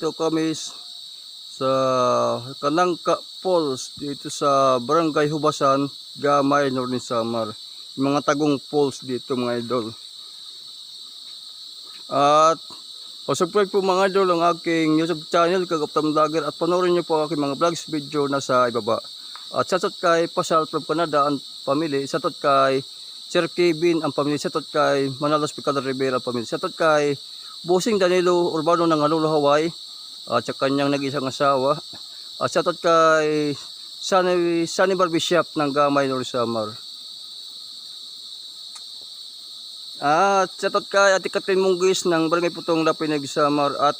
dito kami sa Kanangka Falls dito sa Barangay Hubasan, Gamay, Northern Samar. Yung mga tagong falls dito mga idol. At pasubscribe po mga idol ang aking YouTube channel Kagaptam Vlogger at panoorin nyo po aking mga vlogs video na sa ibaba. At shoutout kay Pasal from Canada ang family, shoutout kay Sir Kevin ang family, shoutout kay Manalas Picado Rivera ang family, shoutout kay Bossing Danilo Urbano ng Honolulu, Hawaii at sa kanyang nag-isang asawa. At shoutout kay Sunny Barbershop ng Gamay, Northern Samar. At shoutout kay Ate Catherine Munggis ng Barangay Putong Lapinag, Samar. At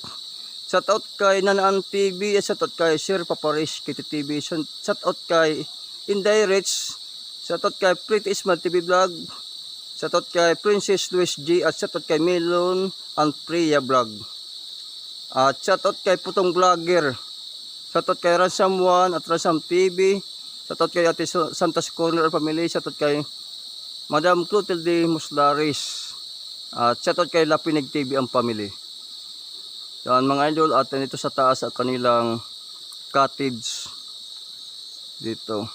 shoutout kay Nanaan TV, shoutout kay Sir Paparis Kitty TV, shoutout kay Inday Rich, shoutout kay Pretty Smart TV Vlog, shoutout kay Princess Luis G, at shoutout kay Melon and Priya Vlog. At shoutout kay Putong Vlogger, shoutout kay Ransam 1 at Ransam TV, shoutout kay Ate Santas Corner Family, shoutout kay Madam Clotilde Muslaris, at shoutout kay Lapinig TV ang family. Yan mga idol, at nito sa taas ang kanilang cottage dito.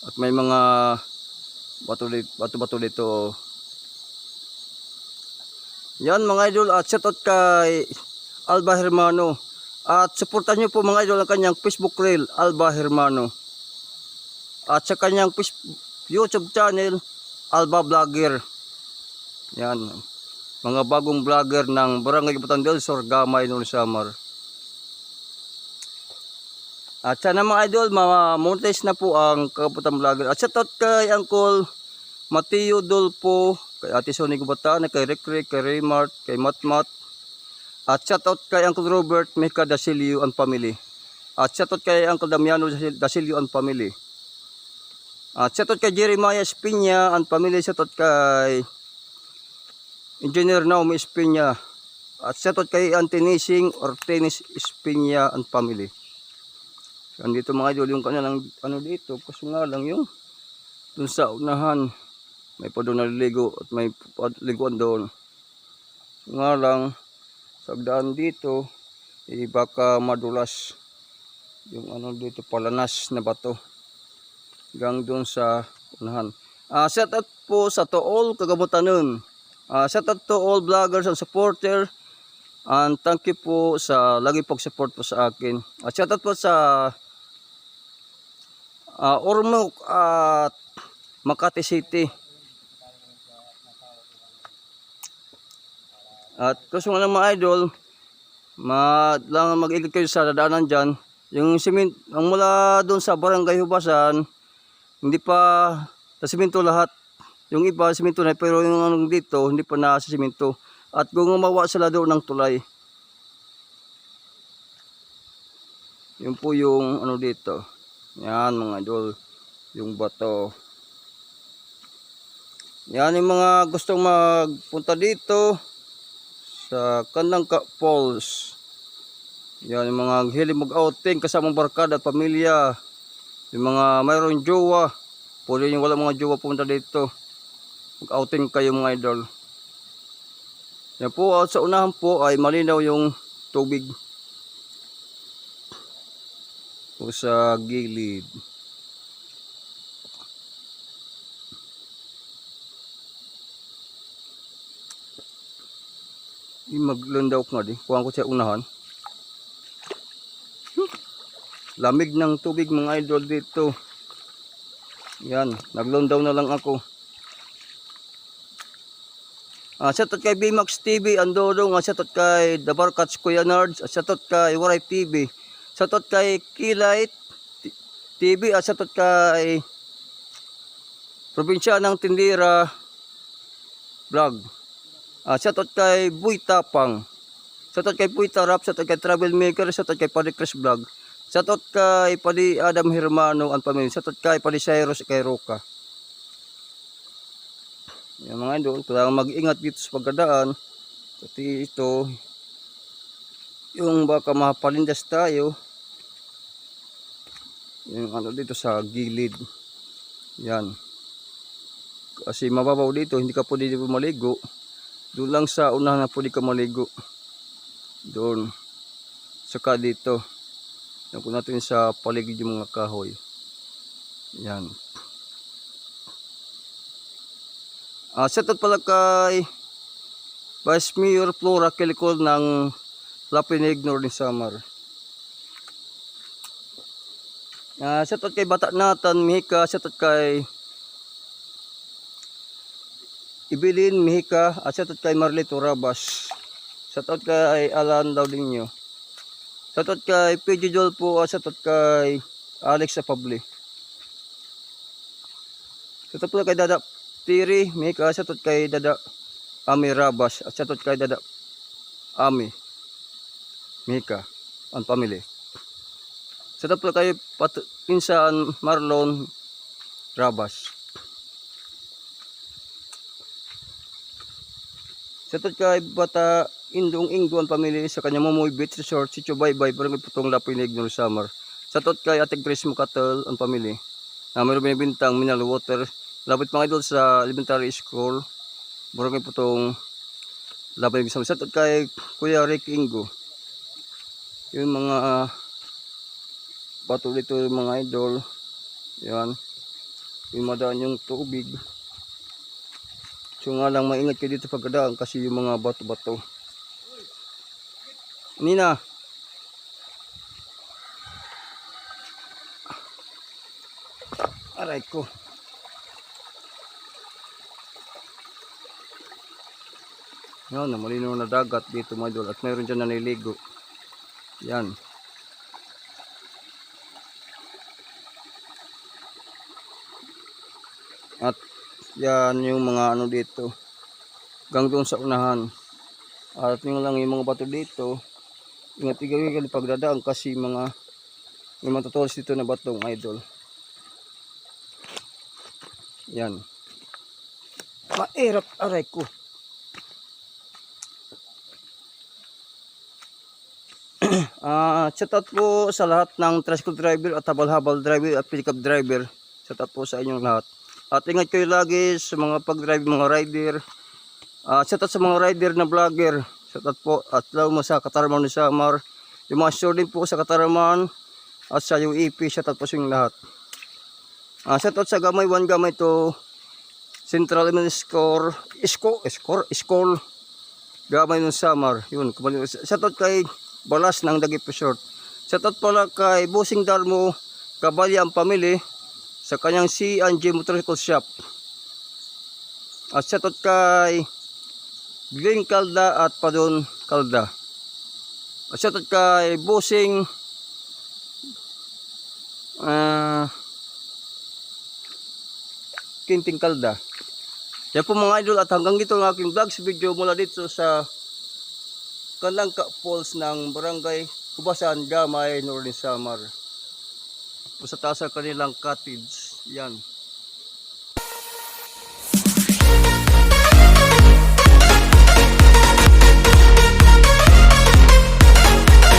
At may mga bato-bato dito. Yan mga idol, at shoutout kay Alba Hermano. At supportan nyo po mga idol ang kanyang Facebook reel, Alba Hermano. At sa kanyang YouTube channel, Alba Vlogger. Yan. Mga bagong vlogger ng Barangay Kapitan del Sur, Gamay, Northern Samar. At sana mga idol, ma-monetize na po ang Kapitan Vlogger. At shoutout kay Uncle Mateo Dolpo, kay Ate Sonny Gubatana, kay Rick, kay Raymart, kay Matmat. At shoutout kay Uncle Robert Mika Dasilio and family. At shoutout kay Uncle Damiano Dasilio and family. At shoutout kay Jeremiah Espinya and family. Shoutout kay Engineer Naomi Espinya. At shoutout kay Antinising or Tennis Espinya and family. Yan dito mga idol yung kanilang ano dito. Kasi nga lang yung dun sa unahan may pa doon naliligo at may liguan doon. Nga lang sa daan dito baka madulas yung ano dito, palanas na bato hanggang doon sa unahan. Shoutout po sa to all kagamutanon. Shoutout to all vloggers and supporter. And thank you po sa lagi pag-support po sa akin. At shoutout po sa Ormoc at Makati City. At gusto nga lang mga idol, lang mag-ikot kayo sa dadaanan dyan. Yung simento, ang mula doon sa Barangay Hubasan, hindi pa sa simento lahat. Yung iba simento na, pero yung anong dito hindi pa na sa simento. At gumawa sila doon ng tulay. Yun po yung ano dito. Yan mga idol, yung bato. Yan yung mga gustong magpunta dito sa Kanangka Falls. Yan yung mga hiling mag-outing kasamang barkada at pamilya. Yung mga mayroong jowa, pwede yung wala mga jowa pumunta dito. Mag-outing kayo mga idol. Yan po, at sa unahan po ay malinaw yung tubig po sa gilid. Maglandaw ko nga di, kuhaan ko sa unahan. Lamig ng tubig mga idol dito. Yan, naglundaw na lang ako. Shoutout kay BMAX TV Andorong, shoutout kay The Barkats Kuya Nards, shoutout kay Waray TV, shoutout kay Kilite TV, shoutout kay Probinsya ng Tindira Vlog, shoutout kay Buy Tapang, shoutout kay Buy Tarap, shoutout kay Travel Maker, shoutout kay Paddy Chris Vlog, shoutout kay Paddy Adam Hermano and family, shoutout kay Paddy Cyrus kay Roca. Yan mga idol, kailangan mag-ingat dito sa pagdadaan. Kasi ito, yung baka mapalindas tayo. Yung ano dito sa gilid. Yan. Kasi mababaw dito, hindi ka pwede maligo. Doon lang sa unahan na pwede ka maligo. Doon. Saka dito. Nakuha natin sa paligid yung mga kahoy. Yan. Shoutout pala kay Vice Mayor Flora Kilikol ng Lapinig, Northern Samar. Shoutout kay Bata Nathan Mihika. Shoutout kay Ibilin Mihika. Shoutout kay Marlito Rabas. Shoutout kay Alan Daudinho. Shoutout kay PG Jolpo. Shoutout kay Alex Sapabli. Shoutout pala kay Dada Tiri Mihika. Shoutout kay Dada Ami Rabas. At shoutout kay Dada Ami Mihika ang family. Shoutout pala kay Pinsan Marlon Rabas. Shoutout kay Bata Indong Ingduan family sa kanyang Mamoy Beach Resort, Sitio Baybay, Barangay Putong, Lapinig, Northern Samar. Shoutout kay Ate Grace Mukatel ang family na mayroon binibintang mineral water. Lapit mga idol sa elementary school, Barangay Putong, Lapinig, Samar. Shoutout kay Kuya Rick Ingo. Yung mga bato dito mga idol. Yan. Yung madaan yung tubig. So nga lang maingat kayo dito pagkadaan kasi yung mga bato-bato. Nina. Aray ko. Yan, malinaw na dagat dito mga idol. At mayroon dyan na niligo. Yan. At yan yung mga ano dito. Hanggang doon sa unahan. At yung lang yung mga bato dito. Ingat-ingat pagdadaan kasi mga may matutulis dito na batong idol. Yan. Mairap aray ko. Shoutout po sa lahat ng tricycle driver at habal-habal driver at pickup driver. Shoutout po sa inyong lahat. At ingat kayo lagi sa mga pag-drive mga rider. Shoutout sa mga rider na vlogger. Shoutout po at lalo mo sa Katarman ni Samar. Yung mga sure din po sa Katarman at sa UEP. Shoutout po sa inyong lahat. Shoutout sa Gamay 1 Gamay to Central Elementary School Gamay ng Samar. Yun. Shoutout kay Balas ng Dagip Resort. Shoutout pala kay Busing Darmo Kabalya ang family sa kanyang C&J Motorcycle Shop. At shoutout kay Glenn Calda at Padon Calda. At shoutout kay Busing Kinting Calda. Yan po mga idol, at hanggang dito ang aking vlogs video mula dito sa Kalangka Falls ng Barangay Kubasan, Gamay, Northern Samar. Sa taas ng kanilang cottage. Yan.